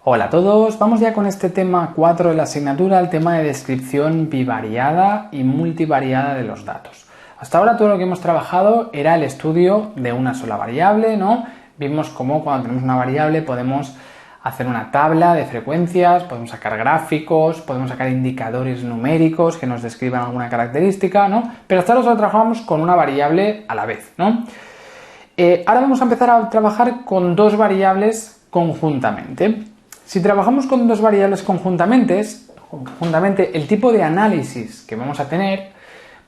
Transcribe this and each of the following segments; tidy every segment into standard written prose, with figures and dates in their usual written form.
Hola a todos, vamos ya con este tema 4 de la asignatura, el tema de descripción bivariada y multivariada de los datos. Hasta ahora todo lo que hemos trabajado era el estudio de una sola variable, ¿no? Vimos cómo cuando tenemos una variable podemos hacer una tabla de frecuencias, podemos sacar gráficos, podemos sacar indicadores numéricos que nos describan alguna característica, ¿no? Pero hasta ahora solo trabajamos con una variable a la vez, ¿no? Ahora vamos a empezar a trabajar con dos variables conjuntamente. Si trabajamos con dos variables conjuntamente, el tipo de análisis que vamos a tener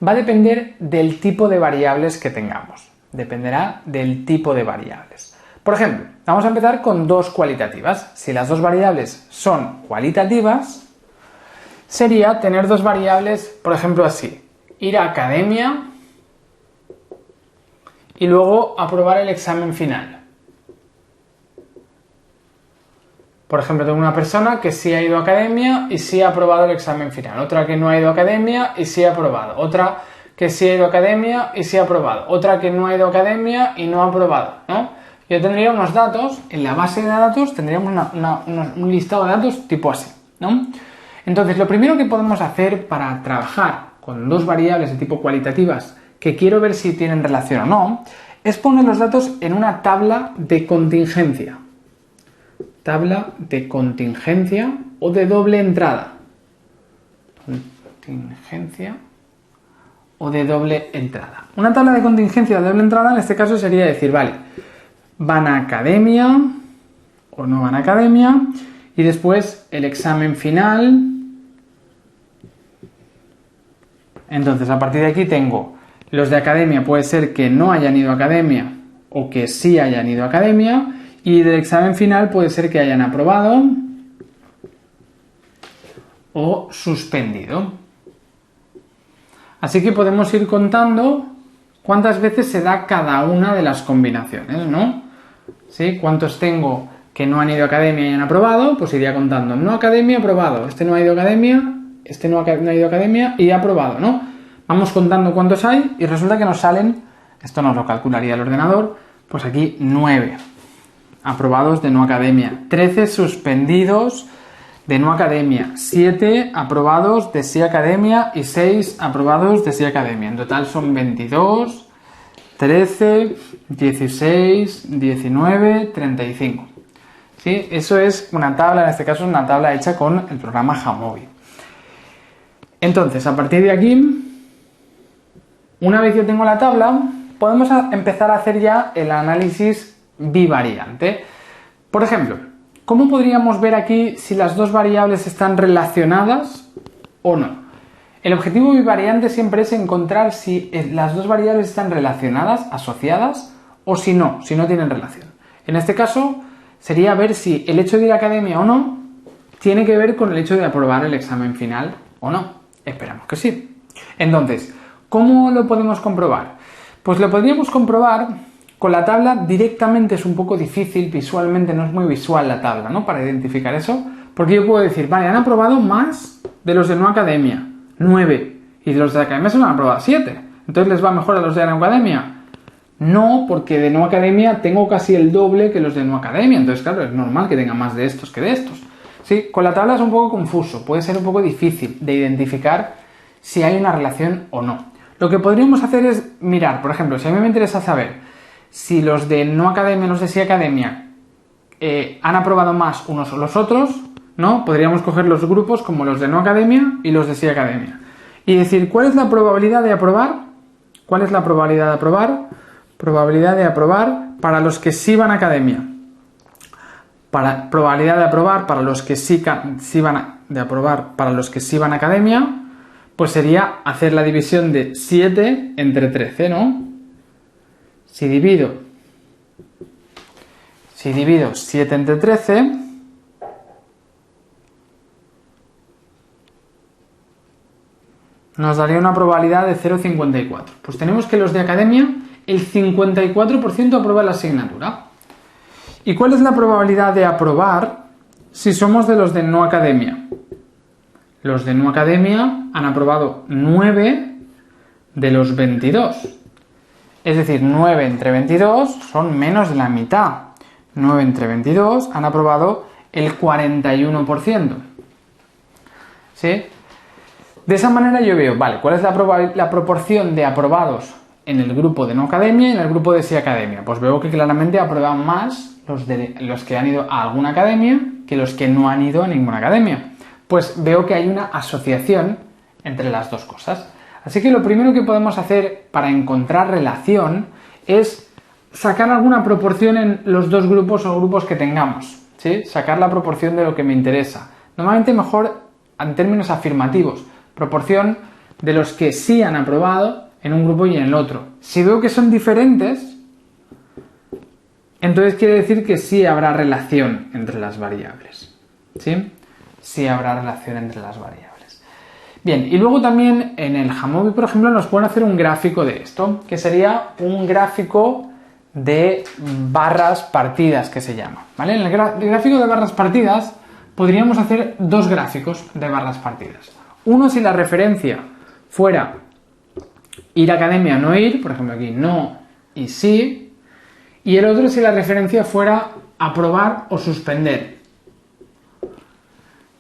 va a depender del tipo de variables que tengamos. Dependerá del tipo de variables. Por ejemplo, vamos a empezar con dos cualitativas. Si las dos variables son cualitativas, sería tener dos variables, por ejemplo, así: ir a academia y luego aprobar el examen final. Por ejemplo, tengo una persona que sí ha ido a academia y sí ha aprobado el examen final. Otra que no ha ido a academia y sí ha aprobado. Otra que sí ha ido a academia y sí ha aprobado. Otra que no ha ido a academia y no ha aprobado, ¿no? Yo tendría unos datos, en la base de datos tendríamos un listado de datos tipo así, ¿no? Entonces, lo primero que podemos hacer para trabajar con dos variables de tipo cualitativas que quiero ver si tienen relación o no, es poner los datos en una tabla de contingencia. Tabla de contingencia o de doble entrada. Contingencia o de doble entrada. Una tabla de contingencia de doble entrada en este caso sería decir, vale, van a academia o no van a academia y después el examen final. Entonces, a partir de aquí tengo los de academia, puede ser que no hayan ido a academia o que sí hayan ido a academia. Y del examen final puede ser que hayan aprobado o suspendido. Así que podemos ir contando cuántas veces se da cada una de las combinaciones, ¿no? ¿Sí? ¿Cuántos tengo que no han ido a academia y han aprobado? Pues iría contando. No academia, aprobado. Este no ha ido a academia, este no ha ido a academia y ha aprobado, ¿no? Vamos contando cuántos hay y resulta que nos salen, esto nos lo calcularía el ordenador, pues aquí 9. Aprobados de no academia, 13 suspendidos de no academia, 7 aprobados de sí academia y 6 aprobados de sí academia. En total son 22, 13, 16, 19, 35. ¿Sí? Eso es una tabla, en este caso es una tabla hecha con el programa Jamovi. Entonces, a partir de aquí, una vez que tengo la tabla, podemos empezar a hacer ya el análisis bivariante. Por ejemplo, ¿cómo podríamos ver aquí si las dos variables están relacionadas o no? El objetivo bivariante siempre es encontrar si las dos variables están relacionadas, asociadas, o si no tienen relación. En este caso, sería ver si el hecho de ir a academia o no tiene que ver con el hecho de aprobar el examen final o no. Esperamos que sí. Entonces, ¿cómo lo podemos comprobar? Pues lo podríamos comprobar con la tabla directamente. Es un poco difícil, visualmente no es muy visual la tabla, ¿no? Para identificar eso, porque yo puedo decir, vale, han aprobado más de los de no academia, 9, y de los de academia se han aprobado 7, entonces les va mejor a los de no academia. No, porque de no academia tengo casi el doble que los de no academia, entonces claro, es normal que tenga más de estos que de estos. Sí, con la tabla es un poco confuso, puede ser un poco difícil de identificar si hay una relación o no. Lo que podríamos hacer es mirar, por ejemplo, si a mí me interesa saber si los de no academia y los de sí academia han aprobado más unos o los otros, ¿no? Podríamos coger los grupos como los de no academia y los de sí academia. Y decir, ¿cuál es la probabilidad de aprobar? ¿Cuál es la probabilidad de aprobar? Probabilidad de aprobar para los que sí van a academia. Probabilidad de aprobar para los que sí van a academia, pues sería hacer la división de 7 entre 13, ¿no? Si divido 7 entre 13, nos daría una probabilidad de 0,54. Pues tenemos que los de academia, el 54% aprueba la asignatura. ¿Y cuál es la probabilidad de aprobar si somos de los de no academia? Los de no academia han aprobado 9 de los 22. Es decir, 9 entre 22 son menos de la mitad. 9 entre 22 han aprobado el 41%. ¿Sí? De esa manera yo veo, vale, ¿cuál es la proporción de aprobados en el grupo de no academia y en el grupo de sí academia? Pues veo que claramente aprueban más los que han ido a alguna academia que los que no han ido a ninguna academia. Pues veo que hay una asociación entre las dos cosas. Así que lo primero que podemos hacer para encontrar relación es sacar alguna proporción en los dos grupos o grupos que tengamos, ¿sí? Sacar la proporción de lo que me interesa. Normalmente mejor en términos afirmativos, proporción de los que sí han aprobado en un grupo y en el otro. Si veo que son diferentes, entonces quiere decir que sí habrá relación entre las variables, ¿sí? Sí habrá relación entre las variables. Bien, y luego también en el Jamovi, por ejemplo, nos pueden hacer un gráfico de esto, que sería un gráfico de barras partidas, que se llama, ¿vale? En el gráfico de barras partidas podríamos hacer dos gráficos de barras partidas. Uno si la referencia fuera ir a academia o no ir, por ejemplo aquí no y sí, y el otro si la referencia fuera aprobar o suspender.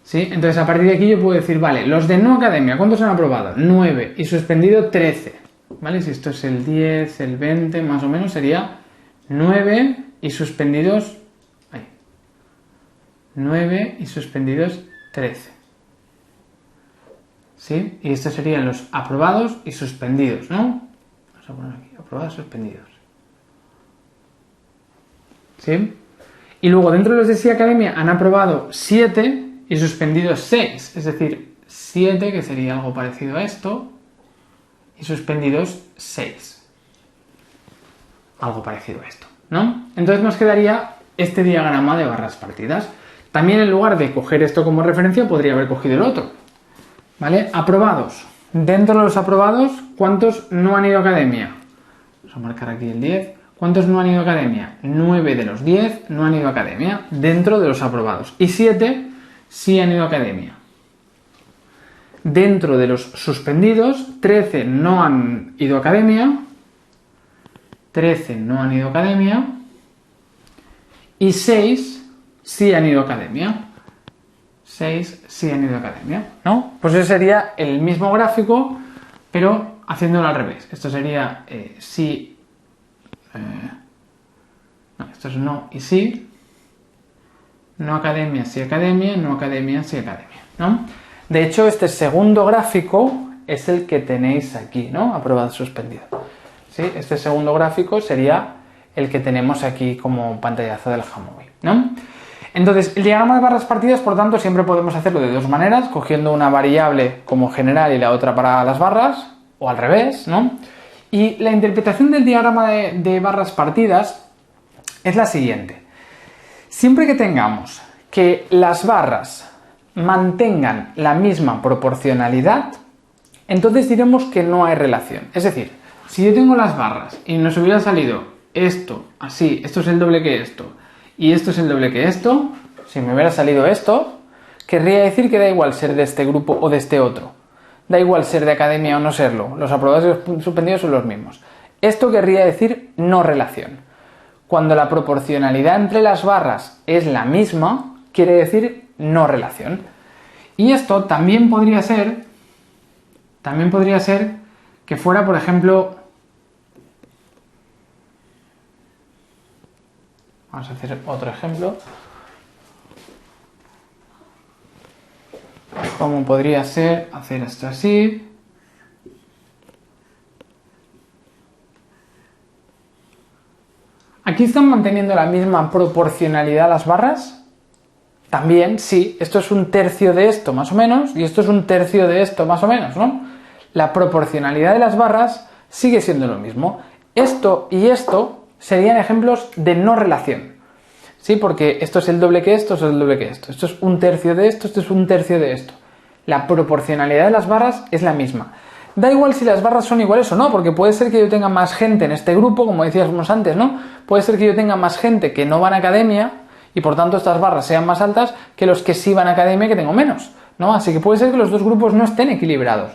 ¿Sí? Entonces a partir de aquí yo puedo decir, vale, los de no academia, ¿cuántos han aprobado? 9 y suspendido 13. ¿Vale? Si esto es el 10, el 20, más o menos sería 9 y suspendidos... 9 y suspendidos 13. ¿Sí? Y estos serían los aprobados y suspendidos, ¿no? Vamos a poner aquí, aprobados y suspendidos. ¿Sí? Y luego dentro de los de sí academia han aprobado 7 y suspendidos 6. Es decir, 7, que sería algo parecido a esto, y suspendidos 6. Algo parecido a esto, ¿no? Entonces nos quedaría este diagrama de barras partidas. También en lugar de coger esto como referencia, podría haber cogido el otro. ¿Vale? Aprobados. Dentro de los aprobados, ¿cuántos no han ido a academia? Vamos a marcar aquí el 10. ¿Cuántos no han ido a academia? 9 de los 10 no han ido a academia dentro de los aprobados. Y 7 sí han ido a academia. Dentro de los suspendidos, 13 no han ido a academia. 13 no han ido a academia. Y 6 sí han ido a academia. 6 sí han ido a academia, ¿no? Pues ese sería el mismo gráfico, pero haciéndolo al revés. Esto sería sí... no, esto es no y sí. No academia, sí academia, no academia, sí academia, ¿no? De hecho, este segundo gráfico es el que tenéis aquí, ¿no? Aprobado, suspendido. ¿Sí? Este segundo gráfico sería el que tenemos aquí como pantallazo del Jamovi, ¿no? Entonces, el diagrama de barras partidas, por tanto, siempre podemos hacerlo de dos maneras, cogiendo una variable como general y la otra para las barras, o al revés, ¿no? Y la interpretación del diagrama de barras partidas es la siguiente. Siempre que tengamos que las barras mantengan la misma proporcionalidad, entonces diremos que no hay relación. Es decir, si yo tengo las barras y nos hubiera salido esto, así, esto es el doble que esto, y esto es el doble que esto, si me hubiera salido esto, querría decir que da igual ser de este grupo o de este otro. Da igual ser de academia o no serlo. Los aprobados y los suspendidos son los mismos. Esto querría decir no relación. Cuando la proporcionalidad entre las barras es la misma, quiere decir no relación. Y esto también podría ser que fuera, por ejemplo, vamos a hacer otro ejemplo. Como podría ser hacer esto así. ¿Aquí están manteniendo la misma proporcionalidad las barras? También, sí. Esto es un tercio de esto, más o menos, y esto es un tercio de esto, más o menos, ¿no? La proporcionalidad de las barras sigue siendo lo mismo. Esto y esto serían ejemplos de no relación. ¿Sí? Porque esto es el doble que esto es el doble que esto. Esto es un tercio de esto es un tercio de esto. La proporcionalidad de las barras es la misma. Da igual si las barras son iguales o no, porque puede ser que yo tenga más gente en este grupo, como decíamos antes, ¿no? Puede ser que yo tenga más gente que no van a academia y por tanto estas barras sean más altas que los que sí van a academia que tengo menos, ¿no? Así que puede ser que los dos grupos no estén equilibrados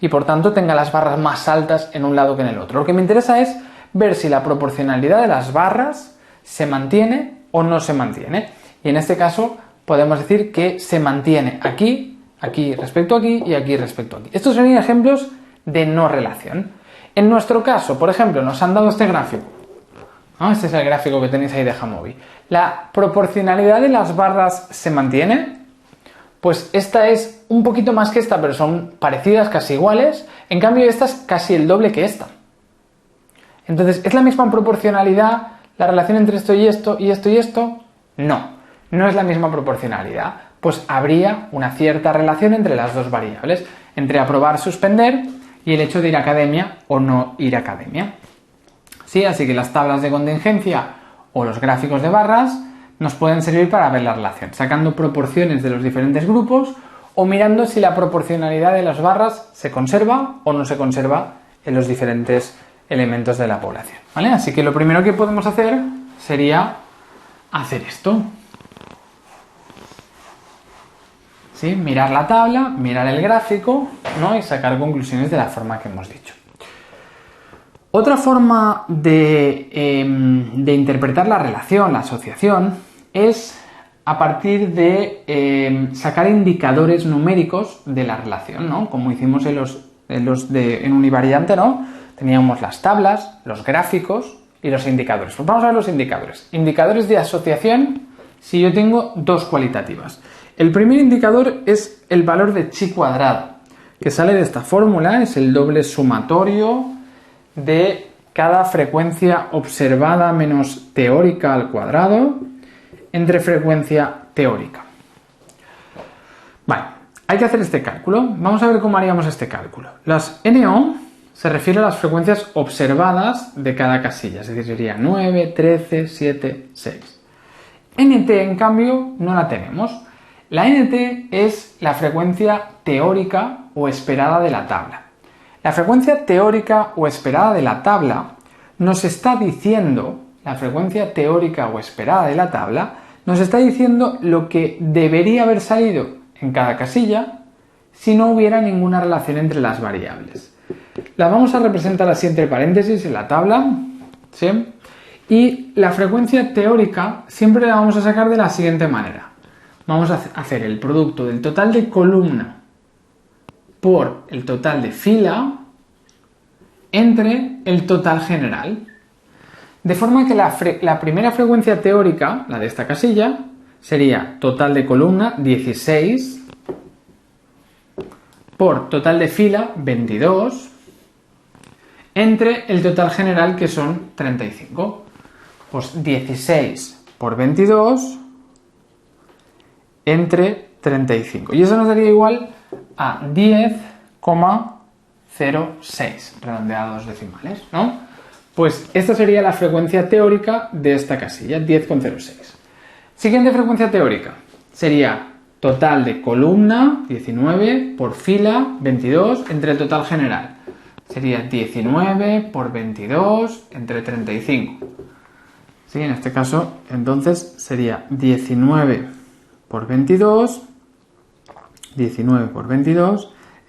y por tanto tenga las barras más altas en un lado que en el otro. Lo que me interesa es ver si la proporcionalidad de las barras se mantiene o no se mantiene. Y en este caso podemos decir que se mantiene aquí, aquí respecto a aquí y aquí respecto a aquí. Estos serían ejemplos de no relación. En nuestro caso, por ejemplo, nos han dado este gráfico. ¿No? Este es el gráfico que tenéis ahí de Jamovi. ¿La proporcionalidad de las barras se mantiene? Pues esta es un poquito más que esta, pero son parecidas, casi iguales. En cambio, esta es casi el doble que esta. Entonces, ¿es la misma proporcionalidad la relación entre esto y esto y esto y esto? No, no es la misma proporcionalidad. Pues habría una cierta relación entre las dos variables, entre aprobar, suspender y el hecho de ir a academia o no ir a academia. Sí, así que las tablas de contingencia o los gráficos de barras nos pueden servir para ver la relación, sacando proporciones de los diferentes grupos o mirando si la proporcionalidad de las barras se conserva o no se conserva en los diferentes elementos de la población, ¿vale? Así que lo primero que podemos hacer sería hacer esto. ¿Sí? Mirar la tabla, mirar el gráfico, ¿no? Y sacar conclusiones de la forma que hemos dicho. Otra forma de interpretar la relación, la asociación, es a partir de sacar indicadores numéricos de la relación, ¿no? Como hicimos en univariante, ¿no? Teníamos las tablas, los gráficos y los indicadores. Pues vamos a ver los indicadores. Indicadores de asociación si yo tengo dos cualitativas. El primer indicador es el valor de chi cuadrado, que sale de esta fórmula, es el doble sumatorio de cada frecuencia observada menos teórica al cuadrado entre frecuencia teórica. Vale, hay que hacer este cálculo. Vamos a ver cómo haríamos este cálculo. Las NO se refiere a las frecuencias observadas de cada casilla, es decir, sería 9, 13, 7, 6. NT, en cambio, no la tenemos. La NT es la frecuencia teórica o esperada de la tabla. La frecuencia teórica o esperada de la tabla nos está diciendo, la frecuencia teórica o esperada de la tabla, nos está diciendo lo que debería haber salido en cada casilla si no hubiera ninguna relación entre las variables. La vamos a representar así entre paréntesis en la tabla, ¿sí? Y la frecuencia teórica siempre la vamos a sacar de la siguiente manera. Vamos a hacer el producto del total de columna por el total de fila entre el total general. De forma que la primera frecuencia teórica, la de esta casilla, sería total de columna 16 por total de fila 22 entre el total general, que son 35. Pues 16 por 22 entre 35. Y eso nos daría igual a 10,06, redondeado a dos decimales, ¿no? Pues esta sería la frecuencia teórica de esta casilla, 10,06. Siguiente frecuencia teórica sería total de columna, 19, por fila, 22, entre el total general. Sería 19 por 22 entre 35. ¿Sí? En este caso, entonces, sería 19 por 22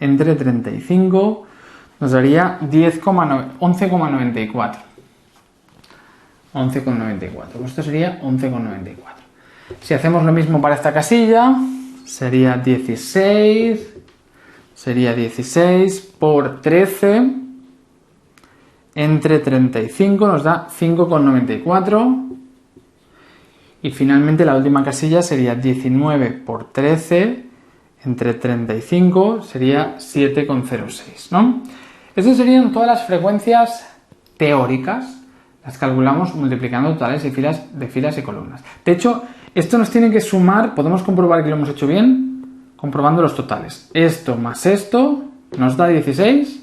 entre 35 nos daría 11,94. 11,94. Esto sería 11,94. Si hacemos lo mismo para esta casilla, sería 16 por 13 entre 35 nos da 5,94. Y finalmente la última casilla sería 19 por 13 entre 35 sería 7,06, ¿no? Estas serían todas las frecuencias teóricas. Las calculamos multiplicando totales de filas y columnas. De hecho, esto nos tiene que sumar, podemos comprobar que lo hemos hecho bien, comprobando los totales. Esto más esto nos da 16.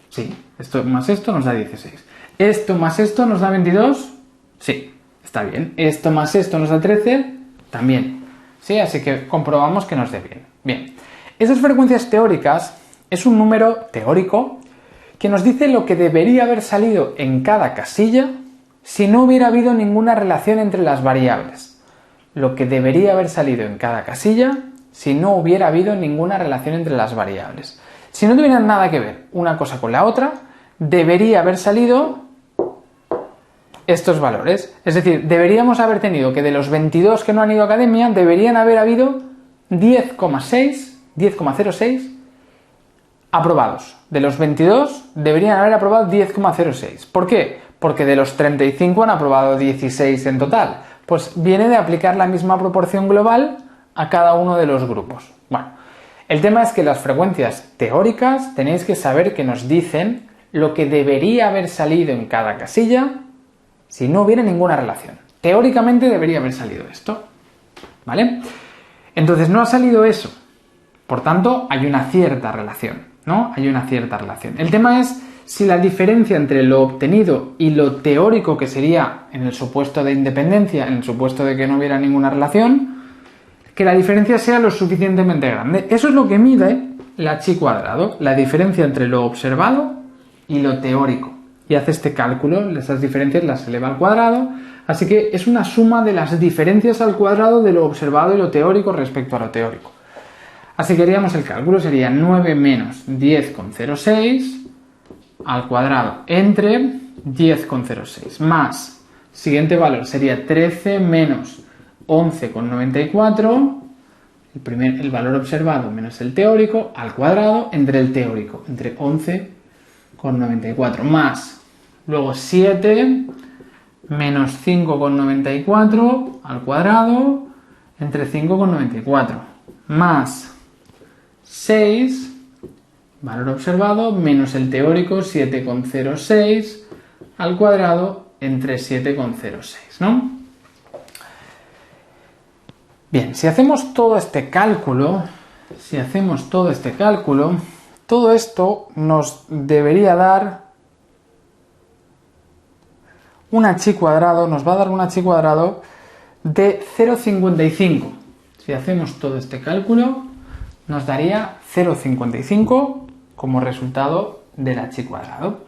Sí, esto más esto nos da 16. Esto más esto nos da 22. Sí, está bien. Esto más esto nos da 13. También. Sí, así que comprobamos que nos dé bien. Bien. Esas frecuencias teóricas es un número teórico que nos dice lo que debería haber salido en cada casilla si no hubiera habido ninguna relación entre las variables. Lo que debería haber salido en cada casilla si no hubiera habido ninguna relación entre las variables. Si no tuvieran nada que ver una cosa con la otra, debería haber salido estos valores. Es decir, deberíamos haber tenido que de los 22 que no han ido a academia, deberían haber habido 10,06 aprobados. De los 22 deberían haber aprobado 10,06. ¿Por qué? Porque de los 35 han aprobado 16 en total. Pues viene de aplicar la misma proporción global a cada uno de los grupos. Bueno, el tema es que las frecuencias teóricas tenéis que saber que nos dicen lo que debería haber salido en cada casilla si no hubiera ninguna relación. Teóricamente debería haber salido esto, ¿vale? Entonces no ha salido eso. Por tanto, hay una cierta relación, ¿no? Hay una cierta relación. El tema es si la diferencia entre lo obtenido y lo teórico, que sería en el supuesto de independencia, en el supuesto de que no hubiera ninguna relación, que la diferencia sea lo suficientemente grande. Eso es lo que mide la chi cuadrado, la diferencia entre lo observado y lo teórico. Y hace este cálculo, esas diferencias las eleva al cuadrado, así que es una suma de las diferencias al cuadrado de lo observado y lo teórico respecto a lo teórico. Así que haríamos el cálculo, sería 9 menos 10,06 al cuadrado entre 10,06 más, siguiente valor sería 13 menos 11,94, el valor observado menos el teórico al cuadrado entre el teórico, entre 11,94 más, luego 7 menos 5,94 al cuadrado entre 5,94 más 6, valor observado, menos el teórico, 7,06 al cuadrado entre 7,06, ¿no? Bien, si hacemos todo este cálculo, todo esto nos debería dar una chi cuadrado, nos va a dar una chi cuadrado de 0,55. Si hacemos todo este cálculo, nos daría 0,55 como resultado de la chi cuadrado.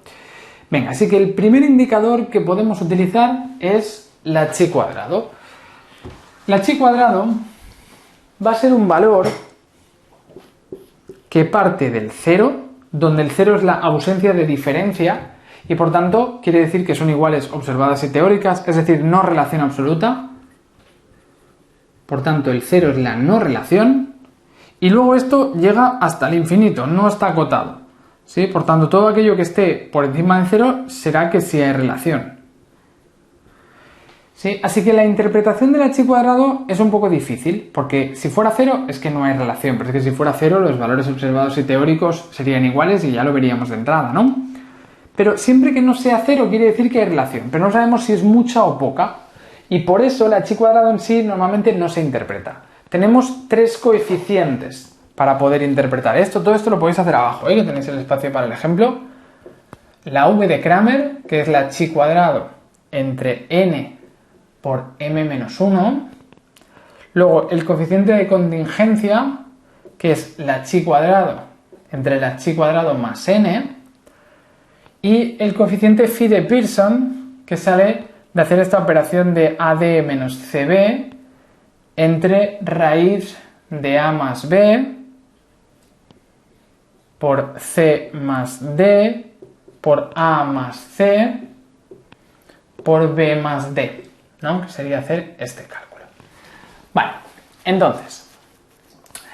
Venga, así que el primer indicador que podemos utilizar es la chi cuadrado. La chi cuadrado va a ser un valor que parte del 0, donde el 0 es la ausencia de diferencia y por tanto quiere decir que son iguales observadas y teóricas, es decir, no relación absoluta. Por tanto, el 0 es la no relación. Y luego esto llega hasta el infinito, no está acotado, ¿sí? Por tanto, todo aquello que esté por encima de 0 será que sí hay relación, ¿sí? Así que la interpretación de la chi cuadrado es un poco difícil, porque si fuera 0 es que no hay relación, pero es que si fuera 0 los valores observados y teóricos serían iguales y ya lo veríamos de entrada, ¿no? Pero siempre que no sea 0 quiere decir que hay relación, pero no sabemos si es mucha o poca, y por eso la chi cuadrado en sí normalmente no se interpreta. Tenemos 3 coeficientes para poder interpretar esto. Todo esto lo podéis hacer abajo, que tenéis el espacio para el ejemplo. La v de Cramer, que es la chi cuadrado entre n por m menos 1. Luego el coeficiente de contingencia, que es la chi cuadrado entre la chi cuadrado más n. Y el coeficiente phi de Pearson, que sale de hacer esta operación de AD menos CB entre raíz de A más B por C más D por A más C por B más D, ¿no? Que sería hacer este cálculo. Vale, entonces,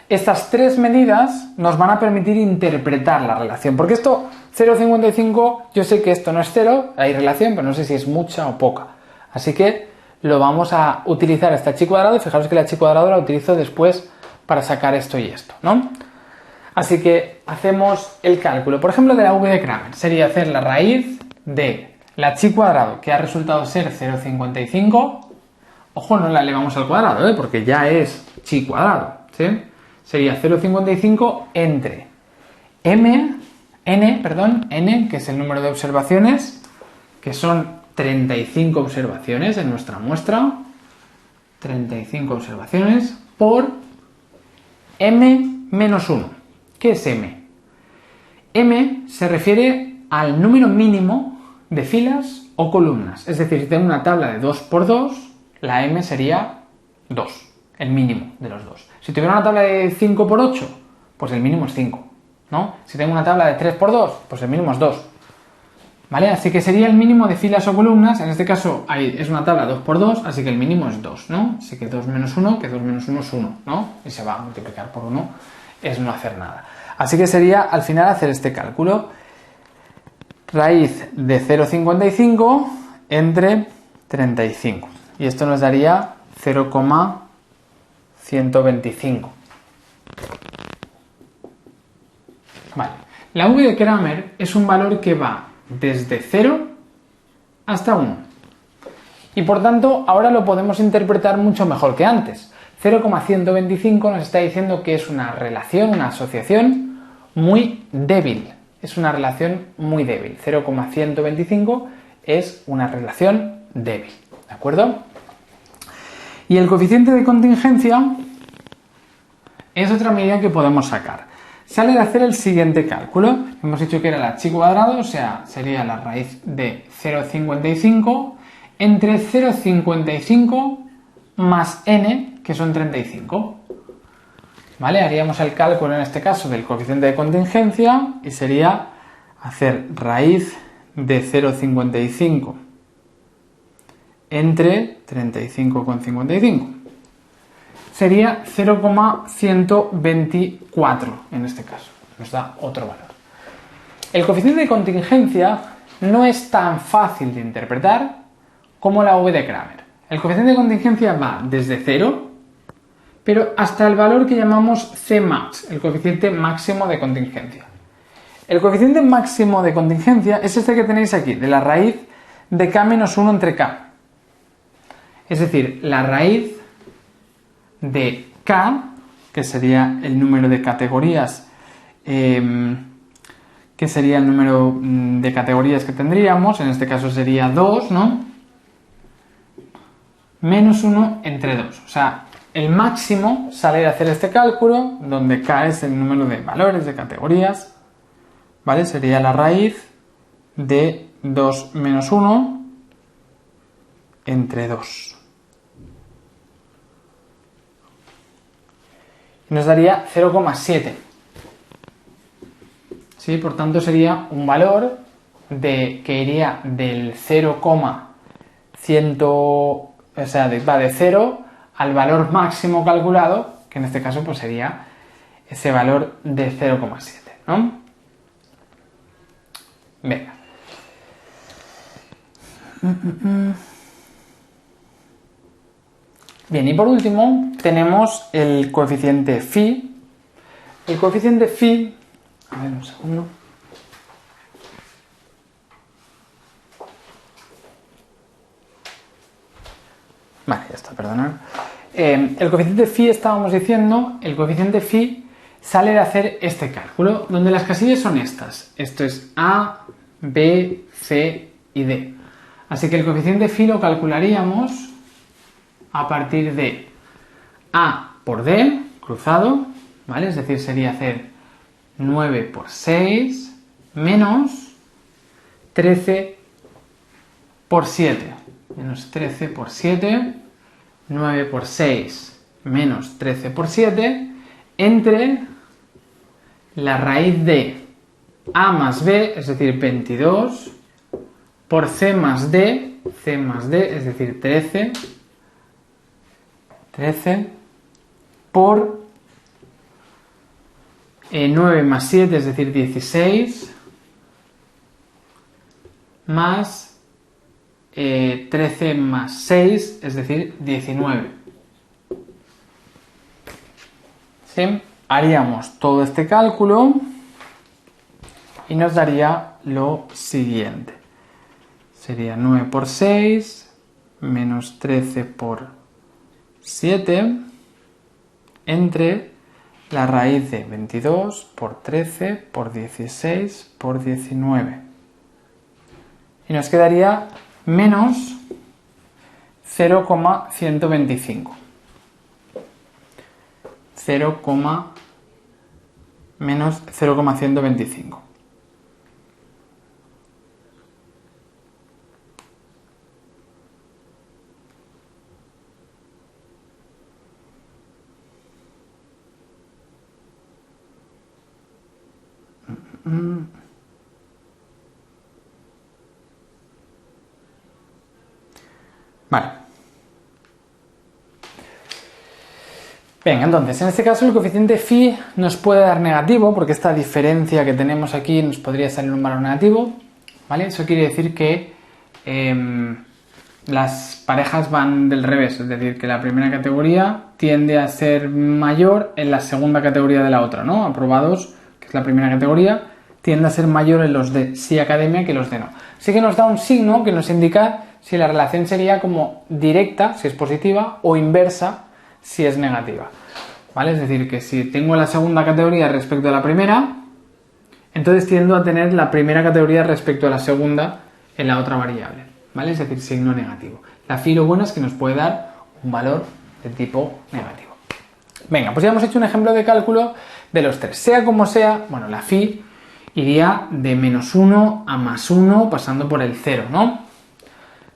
estas 3 medidas nos van a permitir interpretar la relación, porque esto, 0,55, yo sé que esto no es 0, hay relación, pero no sé si es mucha o poca. Así que lo vamos a utilizar esta chi cuadrado, y fijaros que la chi cuadrado la utilizo después para sacar esto y esto, ¿no? Así que hacemos el cálculo, por ejemplo, de la v de Cramer. Sería hacer la raíz de la chi cuadrado, que ha resultado ser 0,55. Ojo, no la elevamos al cuadrado, porque ya es chi cuadrado, ¿sí? Sería 0,55 entre n, que es el número de observaciones, que son 35 observaciones en nuestra muestra, 35 observaciones, por m menos 1. ¿Qué es m? M se refiere al número mínimo de filas o columnas. Es decir, si tengo una tabla de 2×2, la m sería 2, el mínimo de los dos. Si tuviera una tabla de 5×8, pues el mínimo es 5, ¿no? Si tengo una tabla de 3×2, pues el mínimo es 2. ¿Vale? Así que sería el mínimo de filas o columnas, en este caso es una tabla 2×2, así que el mínimo es 2, ¿no? Así que 2 menos 1, que 2 menos 1 es 1, ¿no? Y se va a multiplicar por 1, es no hacer nada. Así que sería al final hacer este cálculo. Raíz de 0,55 entre 35. Y esto nos daría 0,125. Vale. La v de Kramer es un valor que va desde 0 hasta 1. Y por tanto, ahora lo podemos interpretar mucho mejor que antes. 0,125 nos está diciendo que es una relación, una asociación muy débil. Es una relación muy débil. 0,125 es una relación débil. ¿De acuerdo? Y el coeficiente de contingencia es otra medida que podemos sacar. Sale de hacer el siguiente cálculo. Hemos dicho que era la chi cuadrado, o sea, sería la raíz de 0,55 entre 0,55 más n, que son 35. ¿Vale? Haríamos el cálculo en este caso del coeficiente de contingencia y sería hacer raíz de 0,55 entre 35,55. Sería 0,124 en este caso. Nos da otro valor. El coeficiente de contingencia no es tan fácil de interpretar como la v de Kramer. El coeficiente de contingencia va desde 0, pero hasta el valor que llamamos Cmax, el coeficiente máximo de contingencia. El coeficiente máximo de contingencia es este que tenéis aquí, de la raíz de k menos 1 entre k. Es decir, la raíz de k, que sería el número de categorías, que sería el número de categorías que tendríamos, en este caso sería 2, ¿no? Menos 1 entre 2. O sea, el máximo sale de hacer este cálculo, donde k es el número de valores, de categorías, ¿vale? Sería la raíz de 2 menos 1 entre 2. Nos daría 0,7. ¿Sí? Por tanto, sería un valor que iría del 0,100, o sea, va de 0 al valor máximo calculado, que en este caso pues sería ese valor de 0,7, ¿no? Venga. Bien, y por último tenemos el coeficiente phi. El coeficiente phi, a ver un segundo. Vale, ya está, perdonad. El coeficiente phi, estábamos diciendo, el coeficiente phi sale de hacer este cálculo, donde las casillas son estas. Esto es A, B, C y D. Así que el coeficiente phi lo calcularíamos a partir de A por D, cruzado, ¿vale? Es decir, sería hacer 9 por 6 menos 13 por 7. Menos 13 por 7, 9 por 6 menos 13 por 7, entre la raíz de A más B, es decir, 22, por C más D, es decir, 13, por 9 más 7, es decir, 16, más 13 más 6, es decir, 19. ¿Sí? Haríamos todo este cálculo y nos daría lo siguiente. Sería 9 por 6 menos 13 por 7 entre la raíz de 22 por 13 por 16 por 19. Y nos quedaría menos 0,125. Menos 0,125. Vale. Venga, entonces, en este caso el coeficiente phi nos puede dar negativo, porque esta diferencia que tenemos aquí nos podría salir un valor negativo, ¿vale? Eso quiere decir que las parejas van del revés, es decir, que la primera categoría tiende a ser mayor en la segunda categoría de la otra, ¿no? Aprobados, que es la primera categoría, tiende a ser mayor en los de sí academia que los de no. Así que nos da un signo que nos indica si la relación sería como directa, si es positiva, o inversa, si es negativa, ¿vale? Es decir, que si tengo la segunda categoría respecto a la primera, entonces tiendo a tener la primera categoría respecto a la segunda en la otra variable, ¿vale? Es decir, signo negativo. La phi lo bueno es que nos puede dar un valor de tipo negativo. Venga, pues ya hemos hecho un ejemplo de cálculo de los tres. Sea como sea, bueno, la phi iría de -1 a +1 pasando por el 0, ¿no?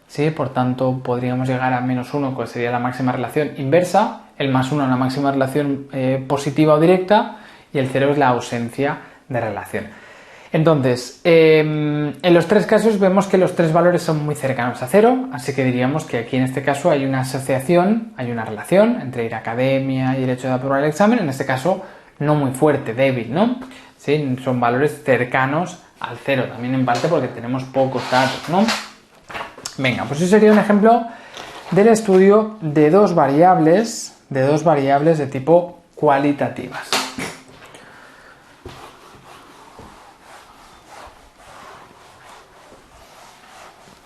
Sí, por tanto, podríamos llegar a -1, que sería la máxima relación inversa, el +1 es la máxima relación positiva o directa, y el 0 es la ausencia de relación. Entonces, en los tres casos vemos que los tres valores son muy cercanos a 0, así que diríamos que aquí en este caso hay una asociación, hay una relación entre ir a academia y el hecho de aprobar el examen, en este caso no muy fuerte, débil, ¿no? Sí, son valores cercanos al 0, también en parte porque tenemos pocos datos, ¿no? Venga, pues eso sería un ejemplo del estudio de dos variables de tipo cualitativas.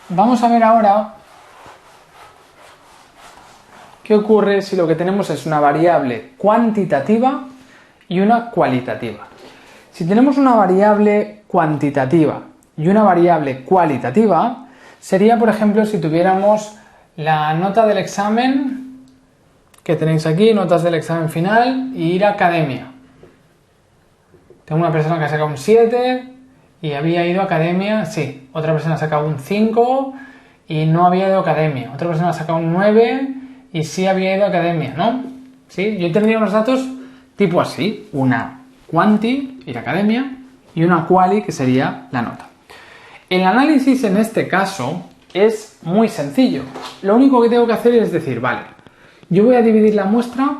Vamos a ver ahora qué ocurre si lo que tenemos es una variable cuantitativa y una cualitativa. Si tenemos una variable cuantitativa y una variable cualitativa, sería, por ejemplo, si tuviéramos la nota del examen que tenéis aquí, notas del examen final, y ir a academia. Tengo una persona que ha sacado un 7 y había ido a academia, sí. Otra persona ha sacado un 5 y no había ido a academia. Otra persona ha sacado un 9 y sí había ido a academia, ¿no? ¿Sí? Yo tendría unos datos tipo así, una quanti, ir a academia, y una quali, que sería la nota. El análisis en este caso es muy sencillo. Lo único que tengo que hacer es decir, vale, yo voy a dividir la muestra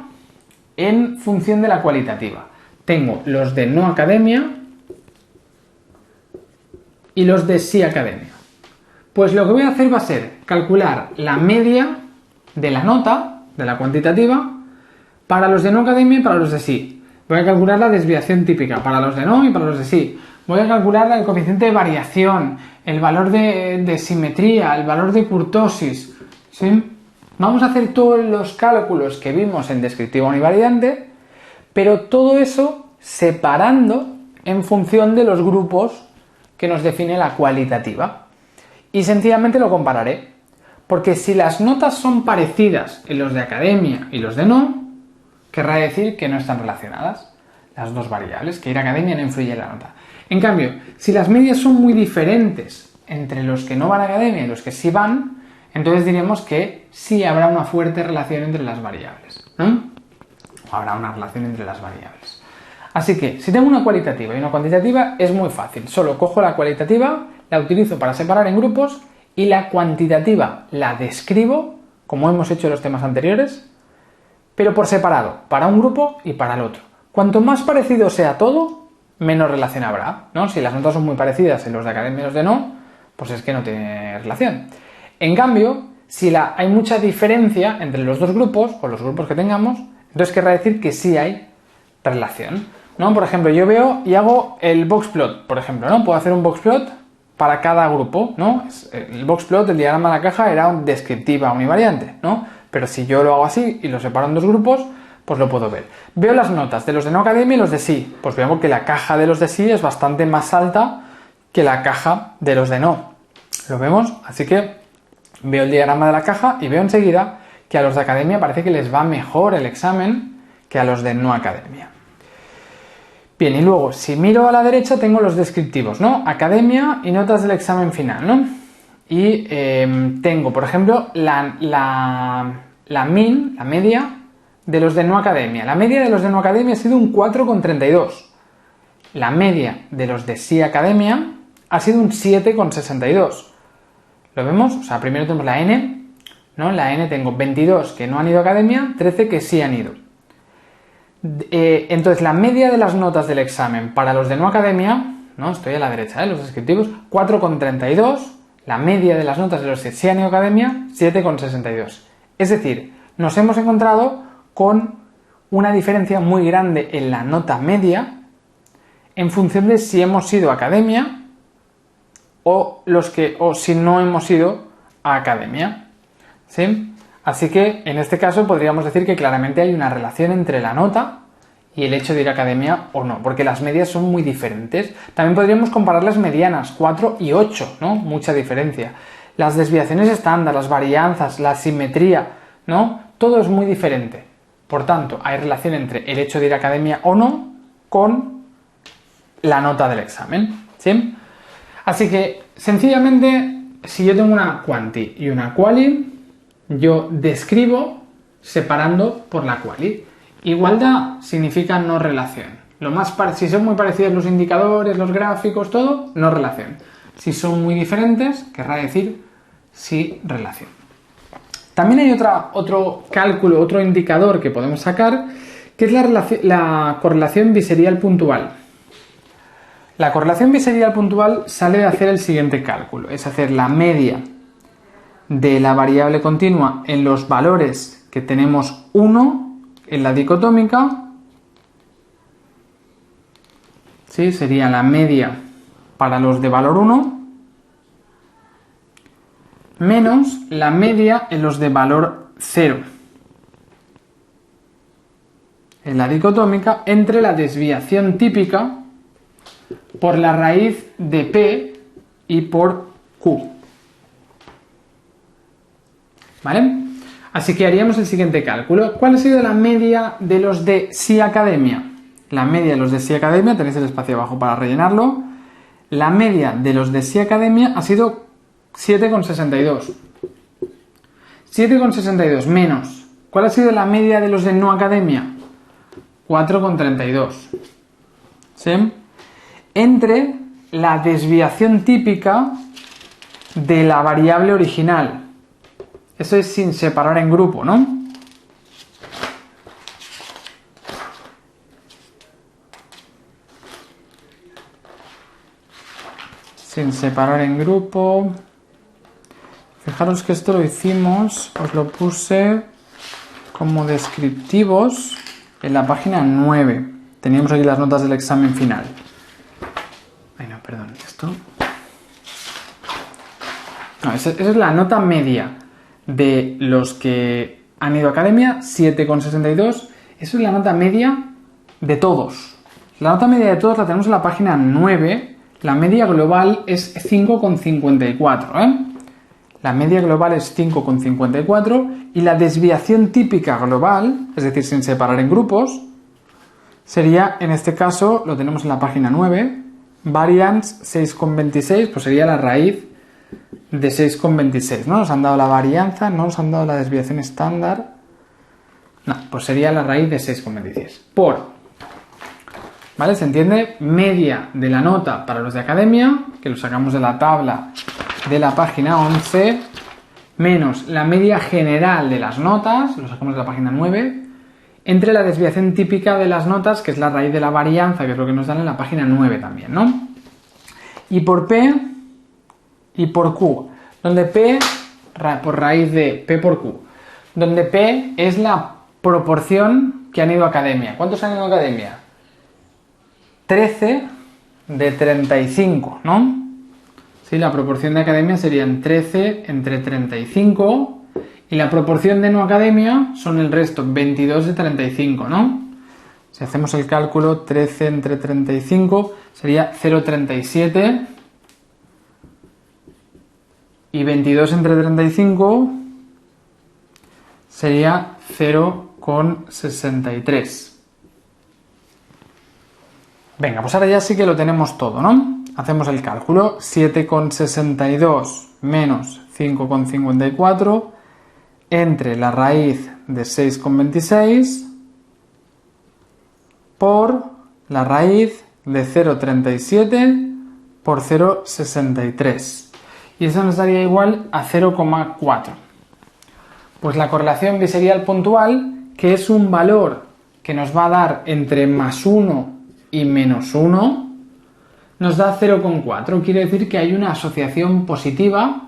en función de la cualitativa. Tengo los de no academia y los de sí academia. Pues lo que voy a hacer va a ser calcular la media de la nota, de la cuantitativa, para los de no academia y para los de sí. Voy a calcular la desviación típica para los de no y para los de sí. Voy a calcular el coeficiente de variación, el valor de simetría, el valor de kurtosis, ¿sí? Vamos a hacer todos los cálculos que vimos en descriptiva univariante, pero todo eso separando en función de los grupos que nos define la cualitativa. Y sencillamente lo compararé, porque si las notas son parecidas en los de academia y los de no, querrá decir que no están relacionadas las dos variables, que ir a academia no influye en la nota. En cambio, si las medias son muy diferentes entre los que no van a academia y los que sí van, entonces diremos que sí habrá una fuerte relación entre las variables, ¿no? O habrá una relación entre las variables. Así que, si tengo una cualitativa y una cuantitativa, es muy fácil. Solo cojo la cualitativa, la utilizo para separar en grupos, y la cuantitativa la describo, como hemos hecho en los temas anteriores, pero por separado, para un grupo y para el otro. Cuanto más parecido sea todo, menos relación habrá, ¿no? Si las notas son muy parecidas en los de academia y los de no, pues es que no tiene relación. En cambio, si hay mucha diferencia entre los dos grupos, o los grupos que tengamos, entonces querrá decir que sí hay relación, ¿no? Por ejemplo, yo veo y hago el boxplot, por ejemplo, ¿no? Puedo hacer un boxplot para cada grupo, ¿no? El boxplot, el diagrama de la caja, era un descriptiva univariante, ¿no? Pero si yo lo hago así y lo separo en dos grupos, pues lo puedo ver. Veo las notas de los de no academia y los de sí. Pues vemos que la caja de los de sí es bastante más alta que la caja de los de no. ¿Lo vemos? Así que veo el diagrama de la caja y veo enseguida que a los de academia parece que les va mejor el examen que a los de no academia. Bien, y luego, si miro a la derecha, tengo los descriptivos, ¿no? Academia y notas del examen final, ¿no? Y tengo, por ejemplo, la media de los de no academia. La media de los de no academia ha sido un 4,32. La media de los de sí academia ha sido un 7,62. ¿Lo vemos? O sea, primero tenemos la n, ¿no? La n tengo 22 que no han ido a academia, 13 que sí han ido. Entonces, la media de las notas del examen para los de no academia, ¿no? Estoy a la derecha, los descriptivos, 4,32. La media de las notas de los que sí han ido a academia, 7,62. Es decir, nos hemos encontrado con una diferencia muy grande en la nota media en función de si hemos ido a academia o si no hemos ido a academia. ¿Sí? Así que en este caso podríamos decir que claramente hay una relación entre la nota y el hecho de ir a academia o no, porque las medias son muy diferentes. También podríamos comparar las medianas, 4 y 8, ¿no? Mucha diferencia. Las desviaciones estándar, las varianzas, la simetría, ¿no? Todo es muy diferente. Por tanto, hay relación entre el hecho de ir a academia o no con la nota del examen, ¿sí? Así que, sencillamente, si yo tengo una quanti y una quali, yo describo separando por la quali. Igualdad significa no relación. Si son muy parecidos los indicadores, los gráficos, todo, no relación. Si son muy diferentes, querrá decir sí relación. También hay otro cálculo, otro indicador que podemos sacar, que es la correlación biserial puntual. La correlación biserial puntual sale de hacer el siguiente cálculo, es hacer la media de la variable continua en los valores que tenemos 1 en la dicotómica, ¿sí? Sería la media para los de valor 1 menos la media en los de valor 0 en la dicotómica entre la desviación típica por la raíz de P y por Q. ¿Vale? Así que haríamos el siguiente cálculo. ¿Cuál ha sido la media de los de sí academia? La media de los de sí academia, tenéis el espacio abajo para rellenarlo. La media de los de sí academia ha sido 7,62. 7,62 menos. ¿Cuál ha sido la media de los de no academia? 4,32. ¿Sí? Entre la desviación típica de la variable original. Eso es sin separar en grupo, ¿no? Sin separar en grupo. Fijaros que esto lo hicimos, os lo puse como descriptivos en la página 9. Teníamos aquí las notas del examen final. Ay, no, perdón, esto. No, esa es la nota media de los que han ido a academia, 7,62. Eso es la nota media de todos. La nota media de todos la tenemos en la página 9. La media global es 5,54, ¿eh? La media global es 5,54 y la desviación típica global, es decir, sin separar en grupos, sería, en este caso, lo tenemos en la página 9, variance 6,26, pues sería la raíz de 6,26, ¿no? Nos han dado la varianza, no nos han dado la desviación estándar. No, pues sería la raíz de 6,26. ¿Vale? ¿Se entiende? Media de la nota para los de academia, que lo sacamos de la tabla de la página 11, menos la media general de las notas, lo sacamos de la página 9, entre la desviación típica de las notas, que es la raíz de la varianza, que es lo que nos dan en la página 9 también, ¿no? Y por P y por Q, donde P, por raíz de P por Q, donde P es la proporción que han ido a academia. ¿Cuántos han ido a academia? 13 de 35, ¿no? Sí, la proporción de academia serían 13 entre 35 y la proporción de no academia son el resto, 22 de 35, ¿no? Si hacemos el cálculo, 13 entre 35 sería 0,37 y 22 entre 35 sería 0,63. Venga, pues ahora ya sí que lo tenemos todo, ¿no? Hacemos el cálculo, 7,62 menos 5,54 entre la raíz de 6,26 por la raíz de 0,37 por 0,63. Y eso nos daría igual a 0,4. Pues la correlación biserial puntual, que es un valor que nos va a dar entre +1 y -1, nos da 0,4. Quiere decir que hay una asociación positiva,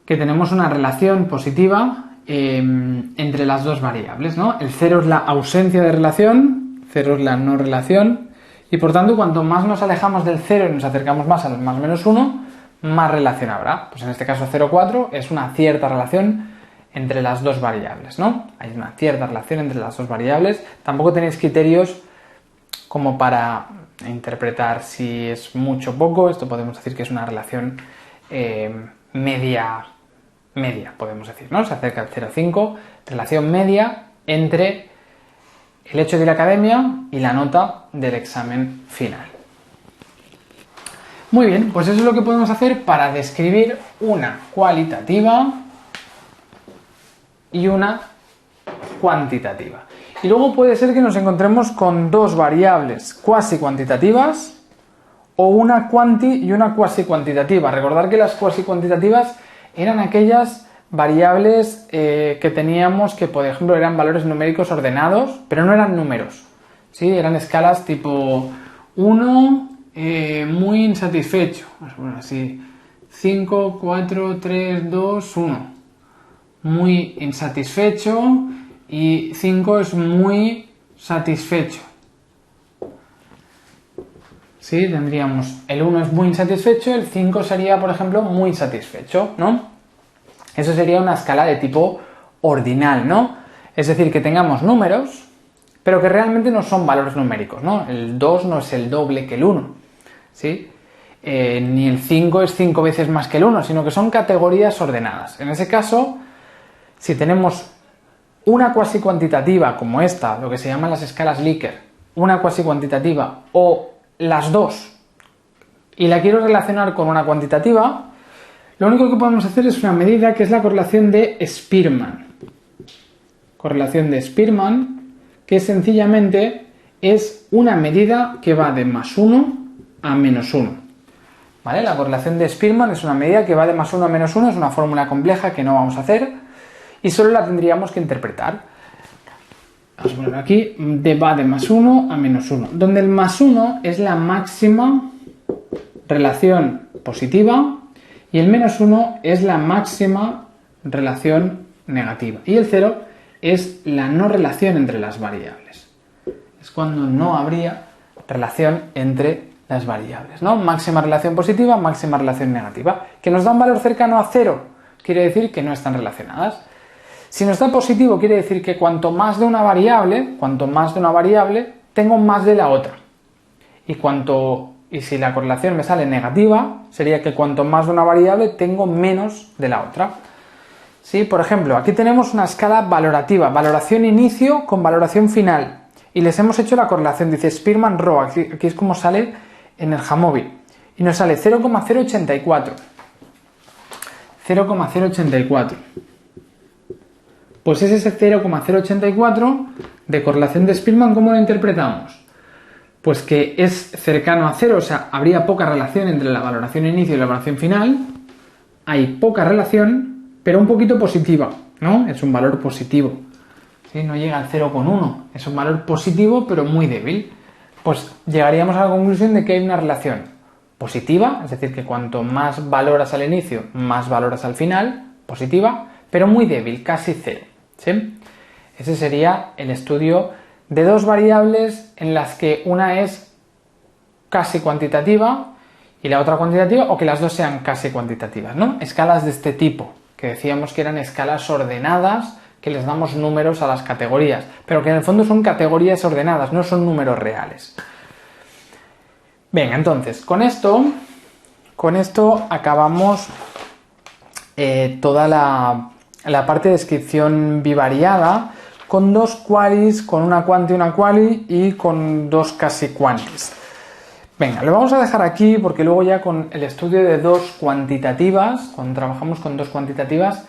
que tenemos una relación positiva entre las dos variables, ¿no? El 0 es la ausencia de relación, 0 es la no relación, y por tanto cuanto más nos alejamos del 0 y nos acercamos más al más menos 1, más relación habrá. Pues en este caso 0,4 es una cierta relación entre las dos variables, ¿no? Hay una cierta relación entre las dos variables. Tampoco tenéis criterios como para interpretar si es mucho o poco. Esto podemos decir que es una relación media, podemos decir, ¿no? Se acerca al 0,5, relación media entre el hecho de ir a academia y la nota del examen final. Muy bien, pues eso es lo que podemos hacer para describir una cualitativa y una cuantitativa. Y luego puede ser que nos encontremos con dos variables cuasi cuantitativas o una cuanti y una cuasi cuantitativa. Recordad que las cuasi cuantitativas eran aquellas variables que teníamos que, por ejemplo, eran valores numéricos ordenados, pero no eran números, ¿sí? Eran escalas tipo 1, muy insatisfecho, bueno, así, 5, 4, 3, 2, 1, muy insatisfecho, y 5 es muy satisfecho. ¿Sí? Tendríamos el 1 es muy insatisfecho, el 5 sería, por ejemplo, muy satisfecho, ¿no? Eso sería una escala de tipo ordinal, ¿no? Es decir, que tengamos números, pero que realmente no son valores numéricos, ¿no? El 2 no es el doble que el 1, ¿sí? Ni el 5 es 5 veces más que el 1, sino que son categorías ordenadas. En ese caso, si tenemos una cuasi cuantitativa como esta, lo que se llaman las escalas Likert, una cuasi cuantitativa o las dos, y la quiero relacionar con una cuantitativa, lo único que podemos hacer es una medida que es la correlación de Spearman. Correlación de Spearman, que sencillamente es una medida que va de +1 a -1. ¿Vale? La correlación de Spearman es una medida que va de +1 a -1, es una fórmula compleja que no vamos a hacer y solo la tendríamos que interpretar. Vamos a poner aquí, va de +1 a -1, donde el +1 es la máxima relación positiva y el -1 es la máxima relación negativa. Y el 0 es la no relación entre las variables. Es cuando no habría relación entre las variables, ¿no? Máxima relación positiva, máxima relación negativa. Que nos da un valor cercano a 0, quiere decir que no están relacionadas. Si nos da positivo, quiere decir que cuanto más de una variable, tengo más de la otra. Y si la correlación me sale negativa, sería que cuanto más de una variable, tengo menos de la otra. ¿Sí? Por ejemplo, aquí tenemos una escala valorativa, valoración inicio con valoración final. Y les hemos hecho la correlación, dice Spearman Rho, aquí es como sale en el Jamovi. Y nos sale 0,084. 0,084. Pues es ese 0,084 de correlación de Spearman, ¿cómo lo interpretamos? Pues que es cercano a 0, o sea, habría poca relación entre la valoración inicio y la valoración final. Hay poca relación, pero un poquito positiva, ¿no? Es un valor positivo. ¿Sí? No llega al 0,1, es un valor positivo, pero muy débil. Pues llegaríamos a la conclusión de que hay una relación positiva, es decir, que cuanto más valoras al inicio, más valoras al final, positiva, pero muy débil, casi 0. ¿Sí? Ese sería el estudio de dos variables en las que una es casi cuantitativa y la otra cuantitativa, o que las dos sean casi cuantitativas, ¿no? Escalas de este tipo, que decíamos que eran escalas ordenadas, que les damos números a las categorías, pero que en el fondo son categorías ordenadas, no son números reales. Venga, entonces, con esto acabamos toda la parte de descripción bivariada, con dos qualis, con una quanti y una quali y con dos casi quantis. Venga, lo vamos a dejar aquí porque luego ya con el estudio de dos cuantitativas, cuando trabajamos con dos cuantitativas,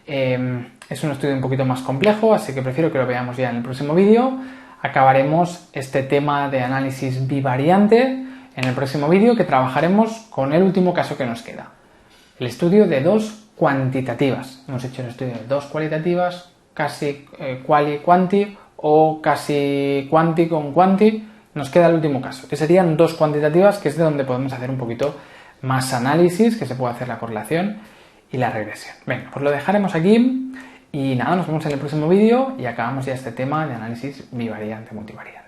es un estudio un poquito más complejo, así que prefiero que lo veamos ya en el próximo vídeo. Acabaremos este tema de análisis bivariante en el próximo vídeo, que trabajaremos con el último caso que nos queda. el estudio de dos cuantitativas. Hemos hecho el estudio de dos cualitativas, casi quali-quanti o casi quanti con quanti. Nos queda el último caso, que serían dos cuantitativas, que es de donde podemos hacer un poquito más análisis, que se puede hacer la correlación y la regresión. Venga, pues lo dejaremos aquí y nada, nos vemos en el próximo vídeo y acabamos ya este tema de análisis bivariante multivariante.